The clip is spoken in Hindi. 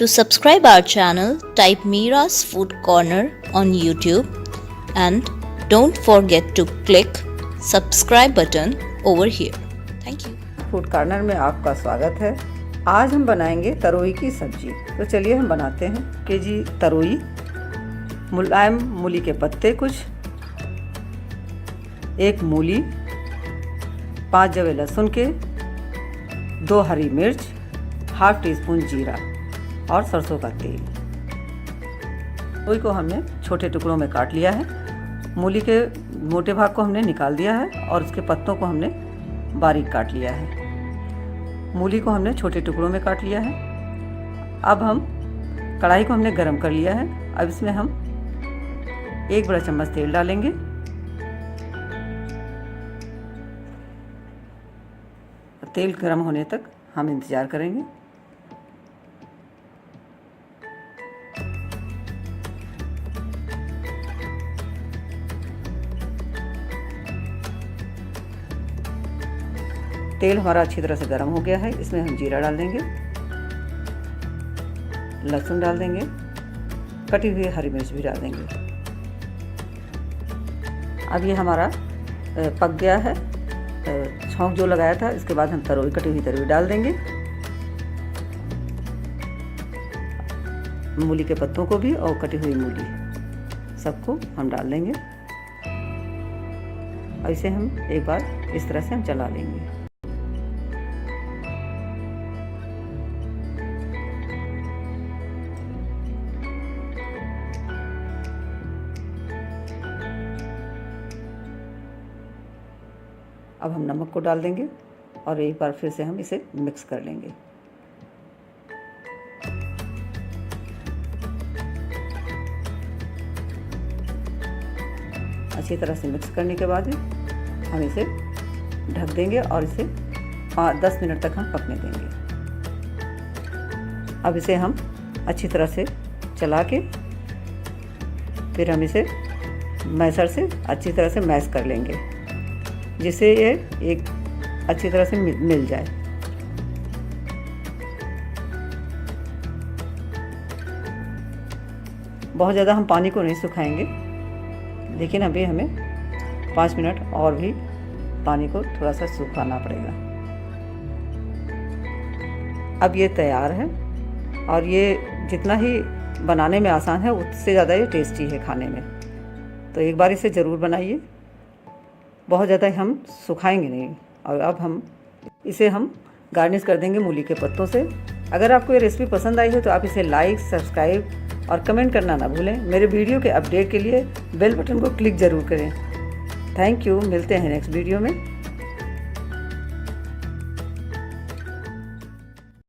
To subscribe our channel, type Mira's Food Corner on YouTube and don't forget to click subscribe button over here. Thank you. Food corner में आपका स्वागत है। आज हम बनाएंगे तरोई की सब्जी। तो चलिए हम बनाते हैं। केजी तरोई, मुलायम मूली के पत्ते कुछ, एक मूली, 5 जवे लहसुन के, 2 हरी मिर्च, हाफ टी स्पून जीरा और सरसों का तेल। तरोई को हमने छोटे टुकड़ों में काट लिया है। मूली के मोटे भाग को हमने निकाल दिया है और उसके पत्तों को हमने बारीक काट लिया है। मूली को हमने छोटे टुकड़ों में काट लिया है। अब हम कढ़ाई को हमने गरम कर लिया है। अब इसमें हम 1 बड़ा चम्मच तेल डालेंगे। तेल गरम होने तक हम इंतज़ार करेंगे। तेल हमारा अच्छी तरह से गर्म हो गया है। इसमें हम जीरा डाल देंगे, लहसुन डाल देंगे, कटी हुई हरी मिर्च भी डाल देंगे। अब ये हमारा पक गया है। छौंक जो लगाया था, इसके बाद हम कटी हुई तरोई डाल देंगे। मूली के पत्तों को भी और कटी हुई मूली सबको हम डाल देंगे और इसे हम एक बार इस तरह से हम चला लेंगे। अब हम नमक को डाल देंगे और एक बार फिर से हम इसे मिक्स कर लेंगे। अच्छी तरह से मिक्स करने के बाद हम इसे ढक देंगे और इसे 10 मिनट तक हम पकने देंगे। अब इसे हम अच्छी तरह से चला के फिर हम इसे मैशर से अच्छी तरह से मैश कर लेंगे, जिससे ये एक अच्छी तरह से मिल जाए। बहुत ज़्यादा हम पानी को नहीं सुखाएंगे, लेकिन अभी हमें 5 मिनट और भी पानी को थोड़ा सा सुखाना पड़ेगा। अब ये तैयार है और ये जितना ही बनाने में आसान है उससे ज़्यादा ये टेस्टी है खाने में। तो एक बार इसे ज़रूर बनाइए। बहुत ज़्यादा हम सुखाएंगे नहीं। और अब हम इसे गार्निश कर देंगे मूली के पत्तों से। अगर आपको ये रेसिपी पसंद आई हो तो आप इसे लाइक, सब्सक्राइब और कमेंट करना ना भूलें। मेरे वीडियो के अपडेट के लिए बेल बटन को क्लिक ज़रूर करें। Thank you. मिलते हैं नेक्स्ट वीडियो में।